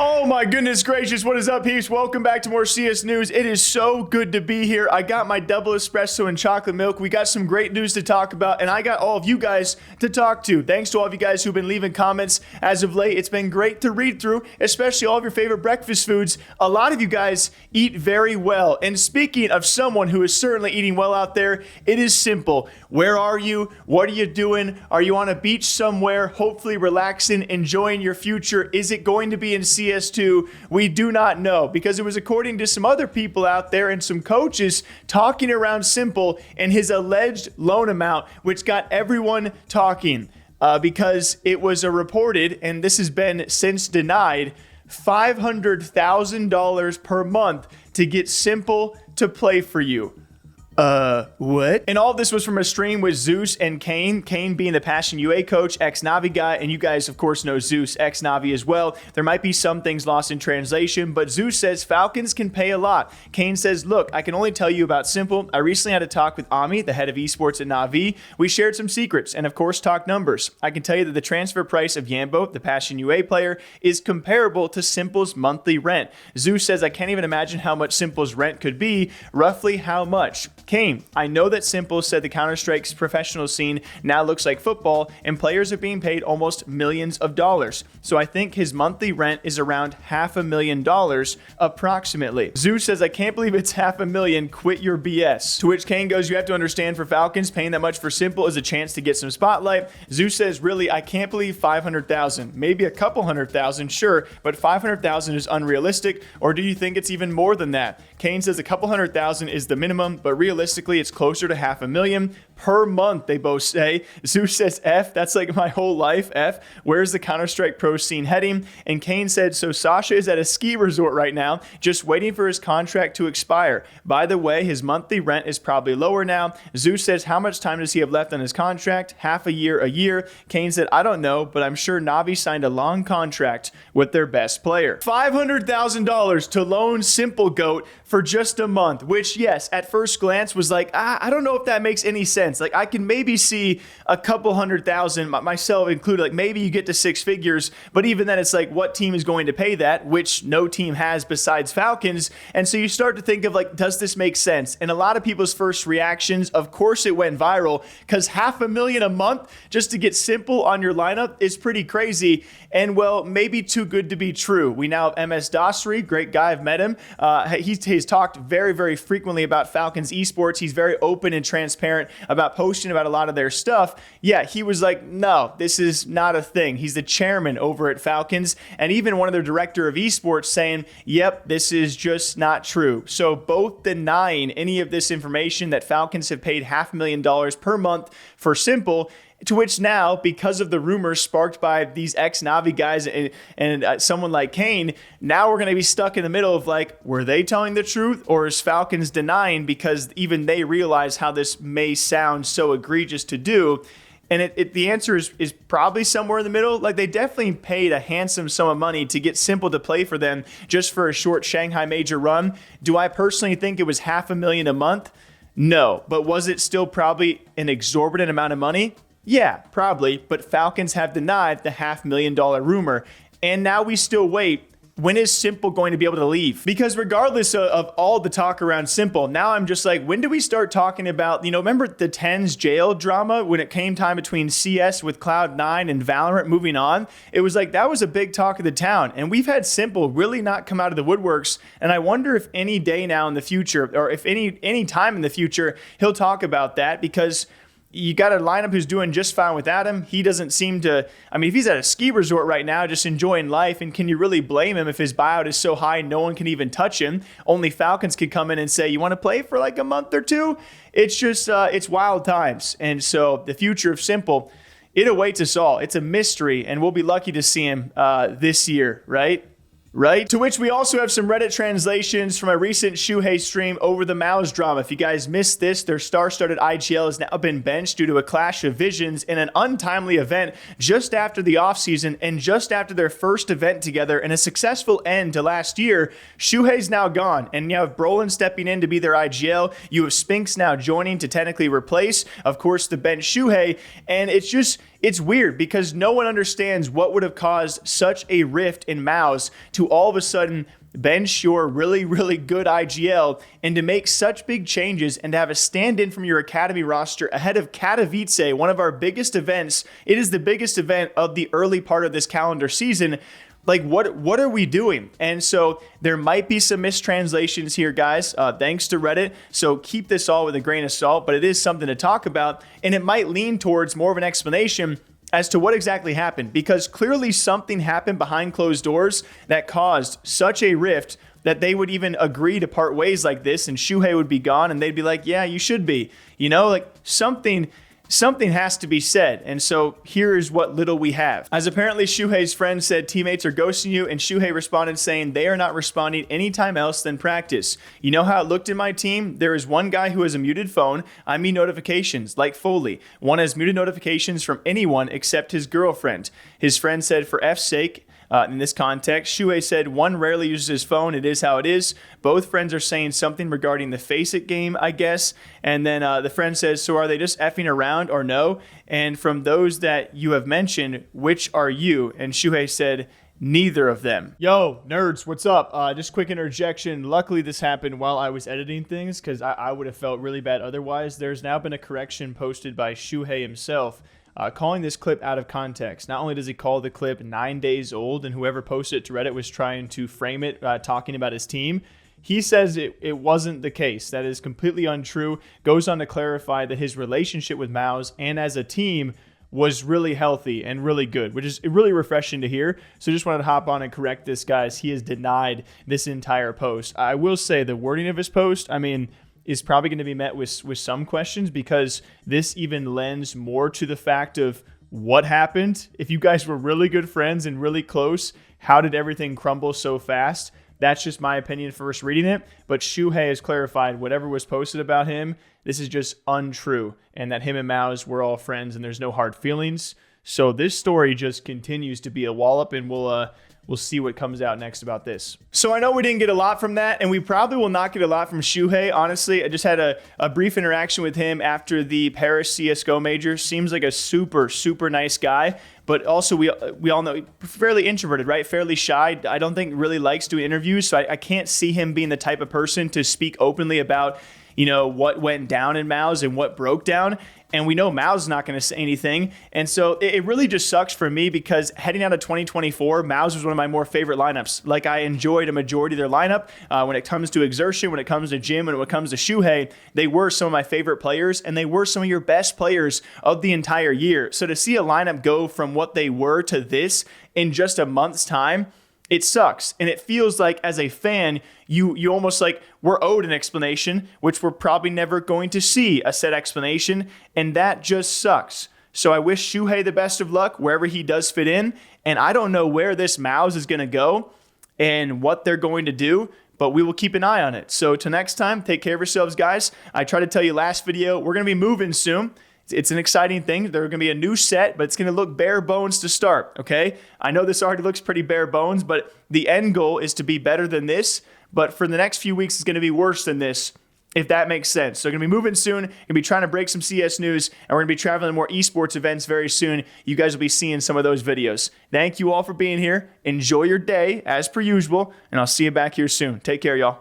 Oh my goodness gracious, what is up, peeps? Welcome back to more CS News. It is so good to be here. I got my double espresso and chocolate milk. We got some great news to talk about, and I got all of you guys to talk to. Thanks to all of you guys who've been leaving comments as of late. It's been great to read through, especially all of your favorite breakfast foods. A lot of you guys eat very well. And speaking of someone who is certainly eating well out there, it is S1mple. Where are you? What are you doing? Are you on a beach somewhere, hopefully relaxing, enjoying your future? Is it going to be in CS2? We do not know, because it was according to some other people out there and some coaches talking around S1mple and his alleged loan amount, which got everyone talking because it was a reported, and this has been since denied, $500,000 per month to get S1mple to play for you. What? And all of this was from a stream with Zeus and Kane. Kane being the Passion UA coach, ex-Navi guy, and you guys, of course, know Zeus, ex-Navi as well. There might be some things lost in translation, but Zeus says Falcons can pay a lot. Kane says, look, I can only tell you about S1mple. I recently had a talk with Ami, the head of esports at Navi. We shared some secrets and, of course, talked numbers. I can tell you that the transfer price of Yambo, the Passion UA player, is comparable to S1mple's monthly rent. Zeus says, I can't even imagine how much S1mple's rent could be. Roughly how much? Kane, I know that S1mple said the Counter-Strike's professional scene now looks like football and players are being paid almost millions of dollars. So I think his monthly rent is around $500,000 approximately. Zeus says, I can't believe it's $500,000. Quit your BS. To which Kane goes, you have to understand, for Falcons, paying that much for S1mple is a chance to get some spotlight. Zeus says, really, I can't believe 500,000. Maybe a couple 100,000, sure, but 500,000 is unrealistic. Or do you think it's even more than that? Kane says a couple 100,000 is the minimum, but realistically, it's closer to $500,000 per month, they both say. Zeus says, F, that's like my whole life, F. Where's the Counter-Strike pro scene heading? And Kane said, so Sasha is at a ski resort right now, just waiting for his contract to expire. By the way, his monthly rent is probably lower now. Zeus says, how much time does he have left on his contract? Half a year, a year. Kane said, I don't know, but I'm sure Navi signed a long contract with their best player. $500,000 to loan S1mple GOAT for just a month, which, yes, at first glance was like, I don't know if that makes any sense. Like, I can maybe see a couple 100,000, myself included, like maybe you get to six figures, but even then it's like, what team is going to pay that, which no team has besides Falcons. And so you start to think of like, does this make sense? And a lot of people's first reactions, of course it went viral, because $500,000 a month just to get S1mple on your lineup is pretty crazy. And well, maybe too good to be true. We now have MS Dasri, great guy, I've met him. He's talked very, very frequently about Falcons esports. He's very open and transparent about posting about a lot of their stuff. Yeah, he was like, no, this is not a thing. He's the chairman over at Falcons, and even one of their director of esports saying, yep, this is just not true. So both denying any of this information that Falcons have paid $500,000 per month for S1mple, to which now, because of the rumors sparked by these ex-Navi guys and someone like Kane, now we're going to be stuck in the middle of like, were they telling the truth, or is Falcons denying because even they realize how this may sound so egregious to do? And the answer is probably somewhere in the middle. Like, they definitely paid a handsome sum of money to get S1mple to play for them just for a short Shanghai major run. Do I personally think it was $500,000 a month? No. But was it still probably an exorbitant amount of money? Yeah, probably, but Falcons have denied the $500,000 rumor, and now we still wait. When is S1mple going to be able to leave? Because regardless of all the talk around S1mple, now I'm just like, when do we start talking about, remember the TENS jail drama when it came time between CS with Cloud9 and Valorant moving on? It was like, that was a big talk of the town, and we've had S1mple really not come out of the woodworks, and I wonder if any day now in the future, or if any time in the future, he'll talk about that, because you got a lineup who's doing just fine without him. He doesn't seem to, if he's at a ski resort right now just enjoying life, and can you really blame him if his buyout is so high no one can even touch him? Only Falcons could come in and say, you want to play for like a month or two? It's just, it's wild times. And so the future of S1mple, it awaits us all. It's a mystery, and we'll be lucky to see him this year, right? To which we also have some Reddit translations from a recent Siuhy stream over the Mouz drama. If you guys missed this, their star-studded IGL has now been benched due to a clash of visions in an untimely event just after the offseason and just after their first event together and a successful end to last year. Siuhy's now gone, and you have Brolin stepping in to be their IGL. You have Spinks now joining to technically replace, of course, the bench Siuhy, and it's just, it's weird because no one understands what would have caused such a rift in Mouz to all of a sudden bench your really, really good IGL and to make such big changes and to have a stand-in from your academy roster ahead of Katowice, one of our biggest events. It is the biggest event of the early part of this calendar season. Like, what are we doing? And so there might be some mistranslations here, guys, thanks to Reddit. So keep this all with a grain of salt, but it is something to talk about, and it might lean towards more of an explanation as to what exactly happened, because clearly something happened behind closed doors that caused such a rift that they would even agree to part ways like this, and Siuhy would be gone, and they'd be like, yeah, you should be. You know, like something has to be said. And so here is what little we have. As apparently Siuhy's friend said, teammates are ghosting you, and Siuhy responded saying they are not responding anytime else than practice. You know how it looked in my team? There is one guy who has a muted phone. I mean notifications, like Foley. One has muted notifications from anyone except his girlfriend. His friend said, for F's sake, in this context, Siuhy said, one rarely uses his phone. It is how it is. Both friends are saying something regarding the Face It game, I guess. And then the friend says, so are they just effing around or no? And from those that you have mentioned, which are you? And Siuhy said, neither of them. Yo, nerds, what's up? Just quick interjection. Luckily, this happened while I was editing things because I would have felt really bad otherwise. There's now been a correction posted by Siuhy himself, calling this clip out of context. Not only does he call the clip 9 days old, and whoever posted it to Reddit was trying to frame it, talking about his team, he says it wasn't the case. That is completely untrue. Goes on to clarify that his relationship with Mouz and as a team was really healthy and really good, which is really refreshing to hear. So just wanted to hop on and correct this, guys. He has denied this entire post. I will say the wording of his post, I mean, is probably going to be met with some questions, because this even lends more to the fact of what happened. If you guys were really good friends and really close, how did everything crumble so fast? That's just my opinion first reading it. But Siuhy has clarified whatever was posted about him, this is just untrue, and that him and Mouz were all friends and there's no hard feelings. So this story just continues to be a wallop, and we'll see what comes out next about this. So I know we didn't get a lot from that, and we probably will not get a lot from Siuhy. Honestly, I just had a brief interaction with him after the Paris CSGO major. Seems like a super, super nice guy, but also we all know fairly introverted, right? Fairly shy. I don't think really likes doing interviews, so I can't see him being the type of person to speak openly about, you know, what went down in Mouz and what broke down. And we know Mouz is not going to say anything. And so it really just sucks for me, because heading out of 2024, Mouz was one of my more favorite lineups. Like, I enjoyed a majority of their lineup. When it comes to exertion, when it comes to gym, and when it comes to Siuhy, they were some of my favorite players, and they were some of your best players of the entire year. So to see a lineup go from what they were to this in just a month's time, it sucks. And it feels like, as a fan, you almost like we're owed an explanation, which we're probably never going to see a set explanation. And that just sucks. So I wish Siuhy the best of luck wherever he does fit in. And I don't know where this Mouz is going to go and what they're going to do, but we will keep an eye on it. So till next time, take care of yourselves, guys. I tried to tell you last video, we're going to be moving soon. It's an exciting thing. There's going to be a new set, but it's going to look bare bones to start, okay? I know this already looks pretty bare bones, but the end goal is to be better than this. But for the next few weeks, it's going to be worse than this, if that makes sense. So we're going to be moving soon. Going to be trying to break some CS news, and we're going to be traveling to more esports events very soon. You guys will be seeing some of those videos. Thank you all for being here. Enjoy your day, as per usual, and I'll see you back here soon. Take care, y'all.